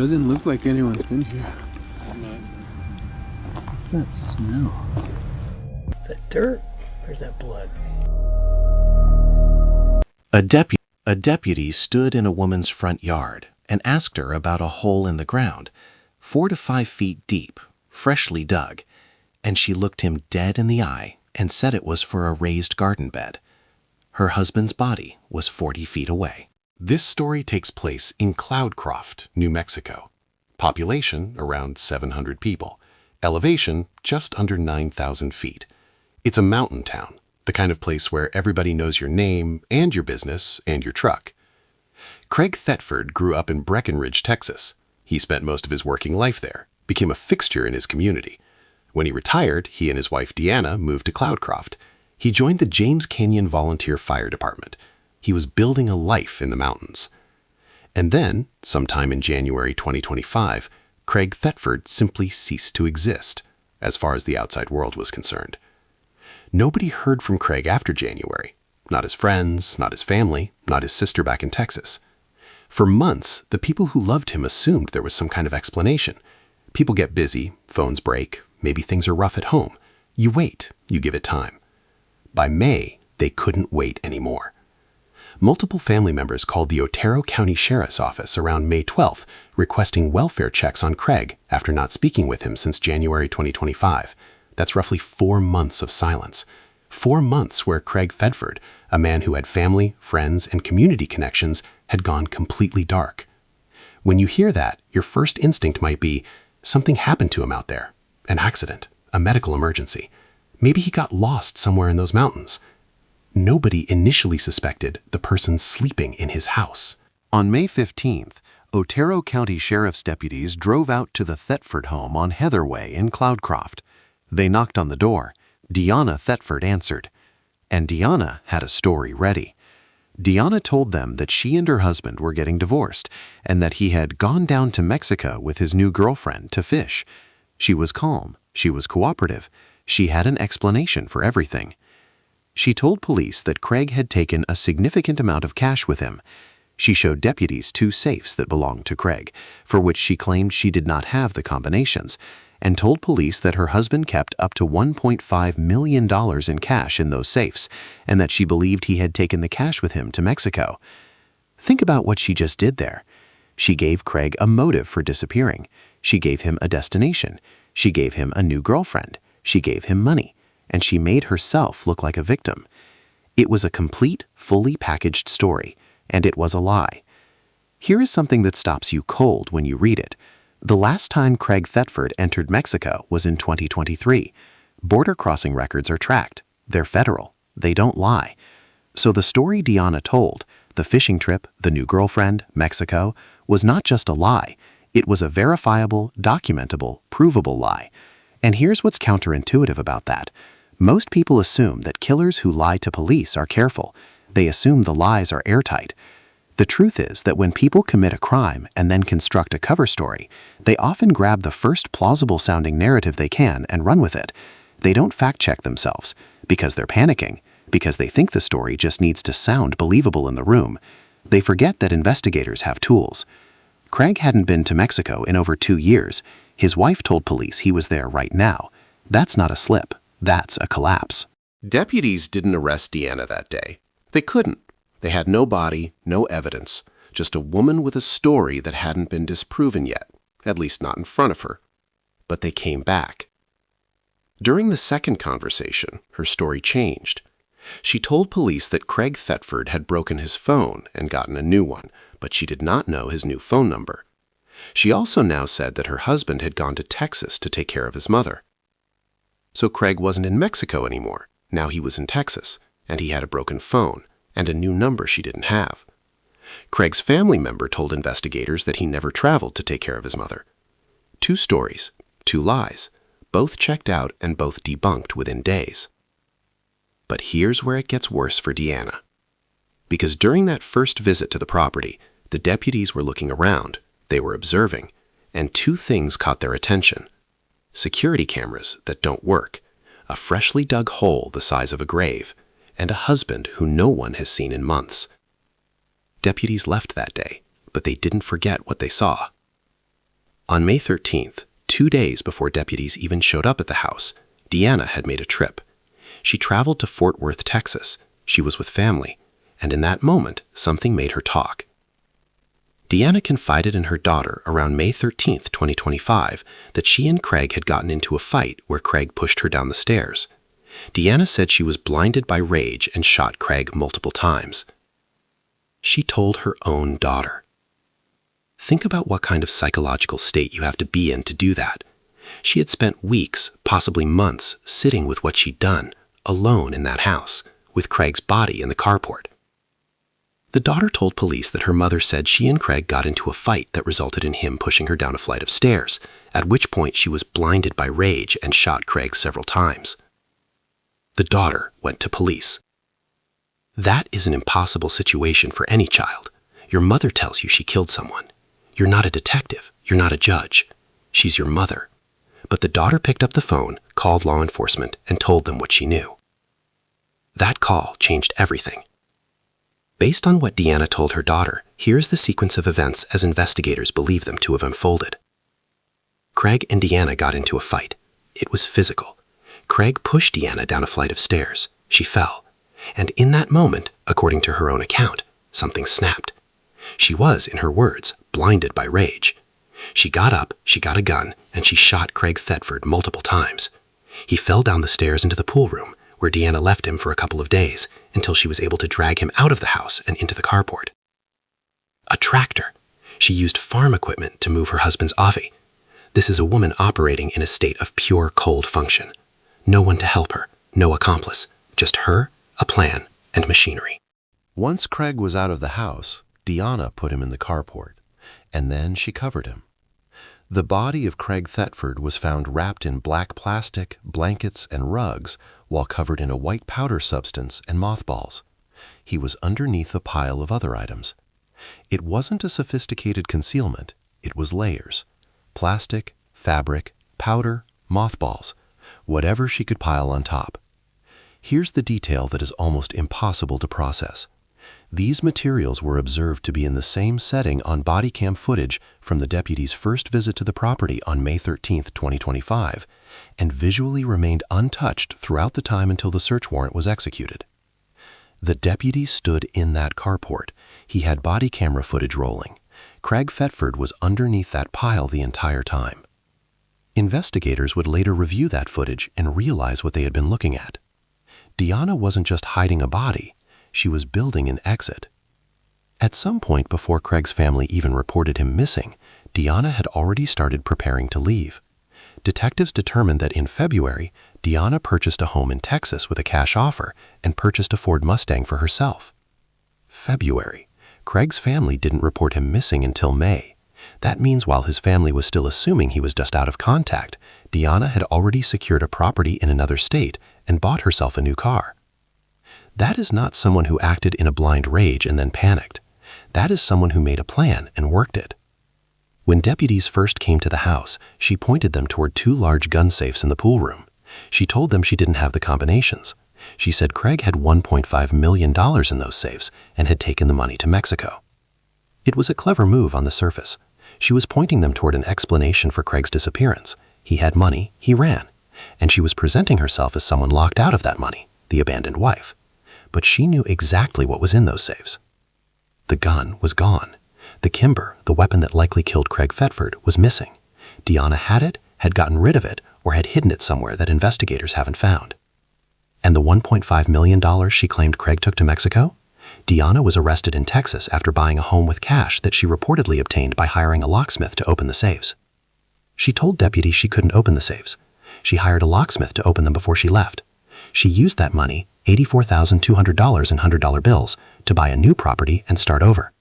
Doesn't look like anyone's been here. What's that smell? Is that dirt? Or is that blood? A deputy stood in a woman's front yard and asked her about a hole in the ground, 4 to 5 feet deep, freshly dug, and she looked him dead in the eye and said it was for a raised garden bed. Her husband's body was 40 feet away. This story takes place in Cloudcroft, New Mexico. Population around 700 people. Elevation just under 9,000 feet. It's a mountain town, the kind of place where everybody knows your name and your business and your truck. Craig Thetford grew up in Breckenridge, Texas. He spent most of his working life there, became a fixture in his community. When he retired, he and his wife Deanna moved to Cloudcroft. He joined the James Canyon Volunteer Fire Department. He was building a life in the mountains. And then, sometime in January 2025, Craig Thetford simply ceased to exist, as far as the outside world was concerned. Nobody heard from Craig after January. Not his friends, not his family, not his sister back in Texas. For months, the people who loved him assumed there was some kind of explanation. People get busy, phones break, maybe things are rough at home. You wait, you give it time. By May, they couldn't wait anymore. Multiple family members called the Otero County Sheriff's Office around May 12th, requesting welfare checks on Craig after not speaking with him since January 2025. That's roughly 4 months of silence. 4 months where Craig Thetford, a man who had family, friends, and community connections, had gone completely dark. When you hear that, your first instinct might be, something happened to him out there. An accident, a medical emergency. Maybe he got lost somewhere in those mountains. Nobody initially suspected the person sleeping in his house. On May 15th, Otero County Sheriff's deputies drove out to the Thetford home on Heatherway in Cloudcroft. They knocked on the door. Deanna Thetford answered. And Deanna had a story ready. Deanna told them that she and her husband were getting divorced and that he had gone down to Mexico with his new girlfriend to fish. She was calm. She was cooperative. She had an explanation for everything. She told police that Craig had taken a significant amount of cash with him. She showed deputies 2 safes that belonged to Craig, for which she claimed she did not have the combinations, and told police that her husband kept up to $1.5 million in cash in those safes, and that she believed he had taken the cash with him to Mexico. Think about what she just did there. She gave Craig a motive for disappearing. She gave him a destination. She gave him a new girlfriend. She gave him money. And she made herself look like a victim. It was a complete, fully packaged story, and it was a lie. Here is something that stops you cold when you read it. The last time Craig Thetford entered Mexico was in 2023. Border crossing records are tracked. They're federal. They don't lie. So the story Deanna told, the fishing trip, the new girlfriend, Mexico, was not just a lie. It was a verifiable, documentable, provable lie. And here's what's counterintuitive about that. Most people assume that killers who lie to police are careful. They assume the lies are airtight. The truth is that when people commit a crime and then construct a cover story, they often grab the first plausible-sounding narrative they can and run with it. They don't fact-check themselves because they're panicking, because they think the story just needs to sound believable in the room. They forget that investigators have tools. Craig hadn't been to Mexico in over 2 years. His wife told police he was there right now. That's not a slip. That's a collapse. Deputies didn't arrest Deanna that day. They couldn't. They had no body, no evidence, just a woman with a story that hadn't been disproven yet, at least not in front of her. But they came back. During the second conversation, her story changed. She told police that Craig Thetford had broken his phone and gotten a new one, but she did not know his new phone number. She also now said that her husband had gone to Texas to take care of his mother. So Craig wasn't in Mexico anymore. Now he was in Texas, and he had a broken phone and a new number she didn't have. Craig's family member told investigators that he never traveled to take care of his mother. 2 stories, 2 lies, both checked out and both debunked within days. But here's where it gets worse for Deanna. Because during that first visit to the property, the deputies were looking around, they were observing, and 2 things caught their attention. Security cameras that don't work, a freshly dug hole the size of a grave, and a husband who no one has seen in months. Deputies left that day, but they didn't forget what they saw. On May 13th, 2 days before deputies even showed up at the house, Deanna had made a trip. She traveled to Fort Worth, Texas. She was with family, and in that moment, something made her talk. Deanna confided in her daughter around May 13th, 2025, that she and Craig had gotten into a fight where Craig pushed her down the stairs. Deanna said she was blinded by rage and shot Craig multiple times. She told her own daughter. Think about what kind of psychological state you have to be in to do that. She had spent weeks, possibly months, sitting with what she'd done, alone in that house, with Craig's body in the carport. The daughter told police that her mother said she and Craig got into a fight that resulted in him pushing her down a flight of stairs, at which point she was blinded by rage and shot Craig several times. The daughter went to police. That is an impossible situation for any child. Your mother tells you she killed someone. You're not a detective. You're not a judge. She's your mother. But the daughter picked up the phone, called law enforcement, and told them what she knew. That call changed everything. Based on what Deanna told her daughter, here's the sequence of events as investigators believe them to have unfolded. Craig and Deanna got into a fight. It was physical. Craig pushed Deanna down a flight of stairs. She fell. And in that moment, according to her own account, something snapped. She was, in her words, blinded by rage. She got up, she got a gun, and she shot Craig Thetford multiple times. He fell down the stairs into the pool room, where Deanna left him for a couple of days, until she was able to drag him out of the house and into the carport. A tractor. She used farm equipment to move her husband's Avi. This is a woman operating in a state of pure cold function. No one to help her, no accomplice, just her, a plan, and machinery. Once Craig was out of the house, Deanna put him in the carport, and then she covered him. The body of Craig Thetford was found wrapped in black plastic, blankets, and rugs while covered in a white powder substance and mothballs. He was underneath a pile of other items. It wasn't a sophisticated concealment, it was layers. Plastic, fabric, powder, mothballs, whatever she could pile on top. Here's the detail that is almost impossible to process. These materials were observed to be in the same setting on body cam footage from the deputies' first visit to the property on May 13, 2025, and visually remained untouched throughout the time until the search warrant was executed. The deputy stood in that carport. He had body camera footage rolling. Craig Thetford was underneath that pile the entire time. Investigators would later review that footage and realize what they had been looking at. Deanna wasn't just hiding a body. She was building an exit. At some point before Craig's family even reported him missing, Deanna had already started preparing to leave. Detectives determined that in February, Deanna purchased a home in Texas with a cash offer and purchased a Ford Mustang for herself. February. Craig's family didn't report him missing until May. That means while his family was still assuming he was just out of contact, Deanna had already secured a property in another state and bought herself a new car. That is not someone who acted in a blind rage and then panicked. That is someone who made a plan and worked it. When deputies first came to the house, she pointed them toward 2 large gun safes in the pool room. She told them she didn't have the combinations. She said Craig had $1.5 million in those safes and had taken the money to Mexico. It was a clever move on the surface. She was pointing them toward an explanation for Craig's disappearance. He had money, he ran. And she was presenting herself as someone locked out of that money, the abandoned wife. But she knew exactly what was in those safes. The gun was gone. The Kimber, the weapon that likely killed Craig Thetford, was missing. Deanna had it, had gotten rid of it, or had hidden it somewhere that investigators haven't found. And the $1.5 million she claimed Craig took to Mexico? Deanna was arrested in Texas after buying a home with cash that she reportedly obtained by hiring a locksmith to open the safes. She told deputies she couldn't open the safes. She hired a locksmith to open them before she left. She used that money, $84,200 in $100 bills, to buy a new property and start over.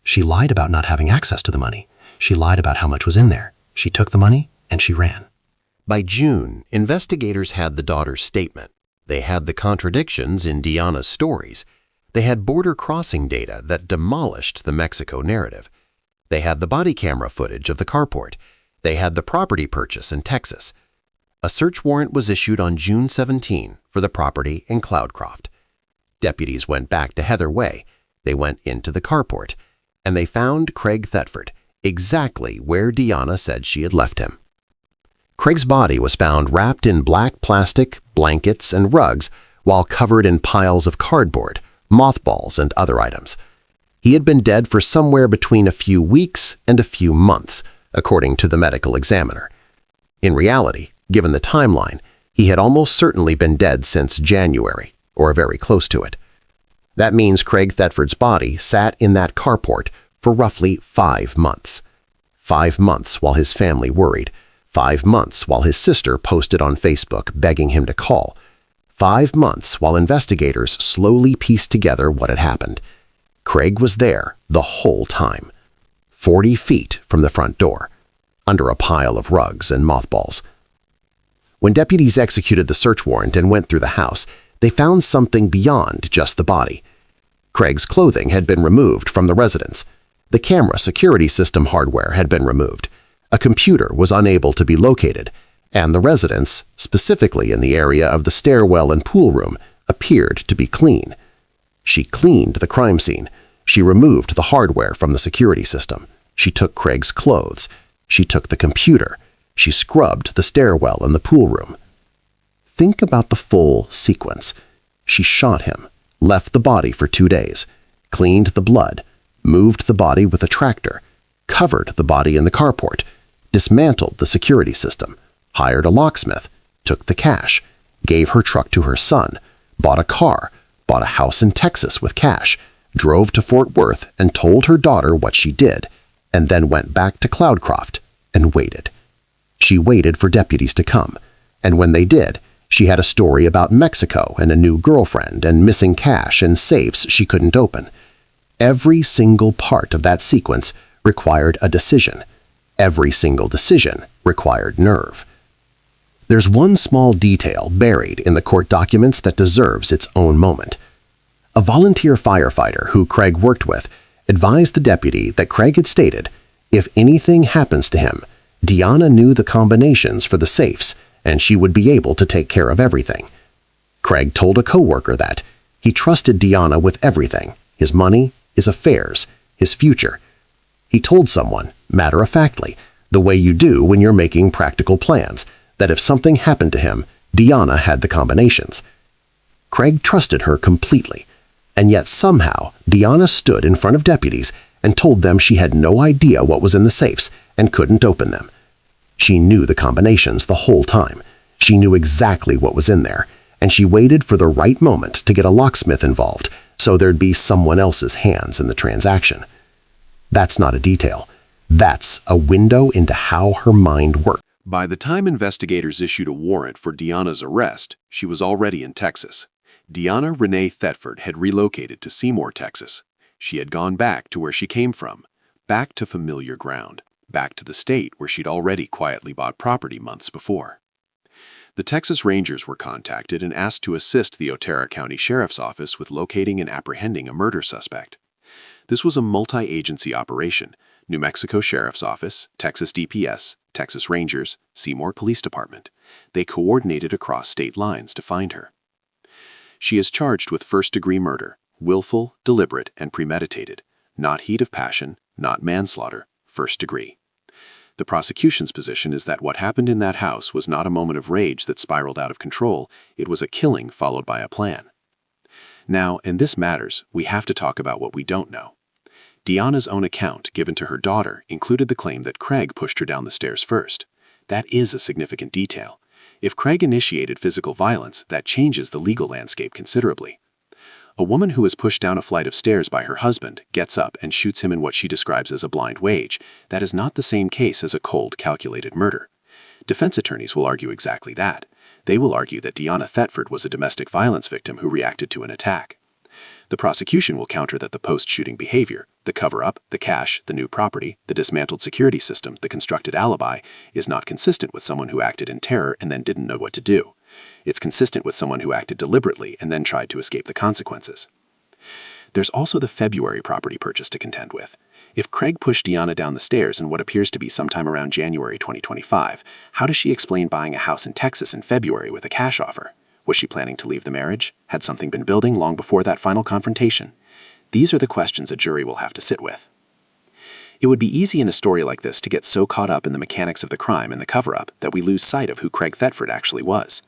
She lied about not having access to the money. She lied about how much was in there. She took the money and she ran. By June, investigators had the daughter's statement. They had the contradictions in Deanna's stories. They had border crossing data that demolished the Mexico narrative. They had the body camera footage of the carport. They had the property purchase in Texas. A search warrant was issued on June 17 for the property in Cloudcroft. Deputies went back to Heather Way. They went into the carport, and they found Craig Thetford exactly where Deanna said she had left him. Craig's body was found wrapped in black plastic, blankets, and rugs while covered in piles of cardboard, mothballs, and other items. He had been dead for somewhere between a few weeks and a few months, according to the medical examiner. In reality, given the timeline, he had almost certainly been dead since January, or very close to it. That means Craig Thetford's body sat in that carport for roughly 5 months. 5 months while his family worried. 5 months while his sister posted on Facebook begging him to call. 5 months while investigators slowly pieced together what had happened. Craig was there the whole time, 40 feet from the front door, under a pile of rugs and mothballs. When deputies executed the search warrant and went through the house, they found something beyond just the body. Craig's clothing had been removed from the residence. The camera security system hardware had been removed. A computer was unable to be located, and the residence, specifically in the area of the stairwell and pool room, appeared to be clean. She cleaned the crime scene. She removed the hardware from the security system. She took Craig's clothes. She took the computer. She scrubbed the stairwell and the pool room. Think about the full sequence. She shot him, left the body for 2 days, cleaned the blood, moved the body with a tractor, covered the body in the carport, dismantled the security system, hired a locksmith, took the cash, gave her truck to her son, bought a car, bought a house in Texas with cash, drove to Fort Worth and told her daughter what she did, and then went back to Cloudcroft and waited. She waited for deputies to come, and when they did, she had a story about Mexico and a new girlfriend and missing cash and safes she couldn't open. Every single part of that sequence required a decision. Every single decision required nerve. There's one small detail buried in the court documents that deserves its own moment. A volunteer firefighter who Craig worked with advised the deputy that Craig had stated, if anything happens to him, Deanna knew the combinations for the safes and she would be able to take care of everything. Craig told a coworker that he trusted Deanna with everything, his money, his affairs, his future. He told someone, matter-of-factly, the way you do when you're making practical plans, that if something happened to him, Deanna had the combinations. Craig trusted her completely, and yet somehow Deanna stood in front of deputies and told them she had no idea what was in the safes and couldn't open them. She knew the combinations the whole time. She knew exactly what was in there, and she waited for the right moment to get a locksmith involved so there'd be someone else's hands in the transaction. That's not a detail. That's a window into how her mind worked. By the time investigators issued a warrant for Deanna's arrest, she was already in Texas. Deanna Renee Thetford had relocated to Seymour, Texas. She had gone back to where she came from, back to familiar ground, back to the state where she'd already quietly bought property months before. The Texas Rangers were contacted and asked to assist the Otero County Sheriff's Office with locating and apprehending a murder suspect. This was a multi-agency operation: New Mexico Sheriff's Office, Texas DPS, Texas Rangers, Seymour Police Department. They coordinated across state lines to find her. She is charged with first-degree murder, willful, deliberate, and premeditated, not heat of passion, not manslaughter, first degree. The prosecution's position is that what happened in that house was not a moment of rage that spiraled out of control, it was a killing followed by a plan. Now, and this matters, we have to talk about what we don't know. Deanna's own account given to her daughter included the claim that Craig pushed her down the stairs first. That is a significant detail. If Craig initiated physical violence, that changes the legal landscape considerably. A woman who is pushed down a flight of stairs by her husband gets up and shoots him in what she describes as a blind rage. That is not the same case as a cold, calculated murder. Defense attorneys will argue exactly that. They will argue that Deanna Thetford was a domestic violence victim who reacted to an attack. The prosecution will counter that the post-shooting behavior, the cover-up, the cash, the new property, the dismantled security system, the constructed alibi, is not consistent with someone who acted in terror and then didn't know what to do. It's consistent with someone who acted deliberately and then tried to escape the consequences. There's also the February property purchase to contend with. If Craig pushed Deanna down the stairs in what appears to be sometime around January 2025, how does she explain buying a house in Texas in February with a cash offer? Was she planning to leave the marriage? Had something been building long before that final confrontation? These are the questions a jury will have to sit with. It would be easy in a story like this to get so caught up in the mechanics of the crime and the cover-up that we lose sight of who Craig Thetford actually was.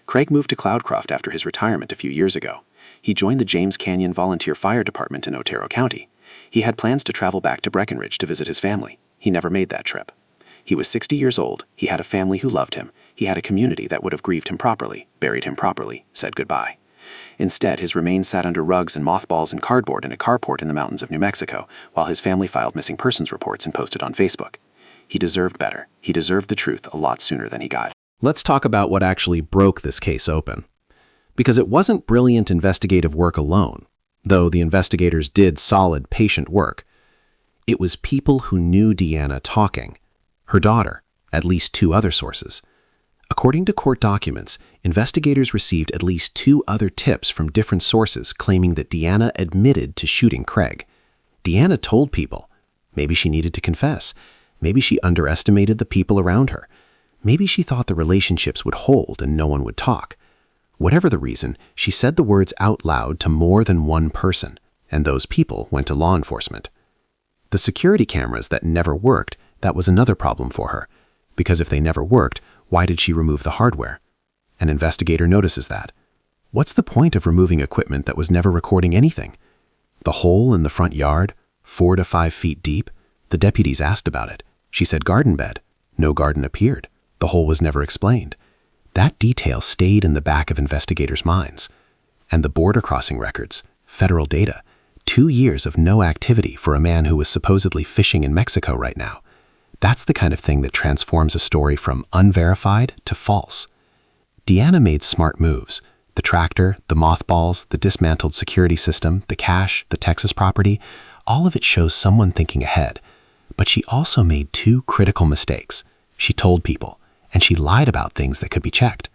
Craig moved to Cloudcroft after his retirement a few years ago. He joined the James Canyon Volunteer Fire Department in Otero County. He had plans to travel back to Breckenridge to visit his family. He never made that trip. He was 60 years old, he had a family who loved him, he had a community that would have grieved him properly, buried him properly, said goodbye. Instead, his remains sat under rugs and mothballs and cardboard in a carport in the mountains of New Mexico, while his family filed missing persons reports and posted on Facebook. He deserved better. He deserved the truth a lot sooner than he got. Let's talk about what actually broke this case open. Because it wasn't brilliant investigative work alone, though the investigators did solid, patient work. It was people who knew Deanna talking, her daughter, at least 2 other sources. According to court documents, investigators received at least 2 other tips from different sources claiming that Deanna admitted to shooting Craig. Deanna told people. Maybe she needed to confess. Maybe she underestimated the people around her. Maybe she thought the relationships would hold and no one would talk. Whatever the reason, she said the words out loud to more than one person, and those people went to law enforcement. The security cameras that never worked, that was another problem for her, because if they never worked, why did she remove the hardware? An investigator notices that. What's the point of removing equipment that was never recording anything? The hole in the front yard, 4 to 5 feet deep, the deputies asked about it. She said garden bed. No garden appeared. The hole was never explained. That detail stayed in the back of investigators' minds. And the border crossing records, federal data, 2 years of no activity for a man who was supposedly fishing in Mexico right now. That's the kind of thing that transforms a story from unverified to false. Deanna made smart moves. The tractor, the mothballs, the dismantled security system, the cash, the Texas property, all of it shows someone thinking ahead. But she also made 2 critical mistakes. She told people, and she lied about things that could be checked.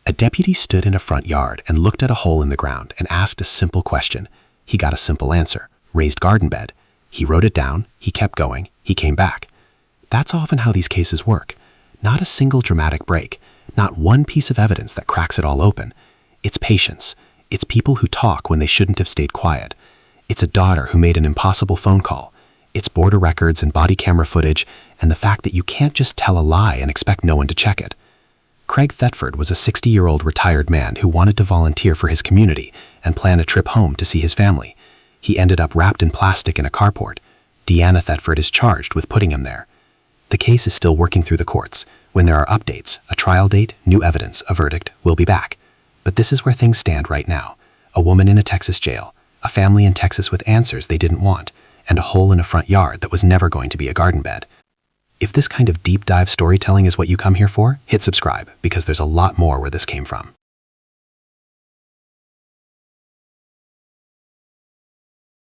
A deputy stood in a front yard and looked at a hole in the ground and asked a simple question. He got a simple answer, raised garden bed. He wrote it down, he kept going, he came back. That's often how these cases work. Not a single dramatic break, not one piece of evidence that cracks it all open. It's patience. It's people who talk when they shouldn't have stayed quiet. It's a daughter who made an impossible phone call. It's border records and body camera footage, and the fact that you can't just tell a lie and expect no one to check it. Craig Thetford was a 60-year-old retired man who wanted to volunteer for his community and plan a trip home to see his family. He ended up wrapped in plastic in a carport. Deanna Thetford is charged with putting him there. The case is still working through the courts. When there are updates, a trial date, new evidence, a verdict, we'll be back. But this is where things stand right now. A woman in a Texas jail, a family in Texas with answers they didn't want, and a hole in a front yard that was never going to be a garden bed. If this kind of deep dive storytelling is what you come here for, hit subscribe, because there's a lot more where this came from.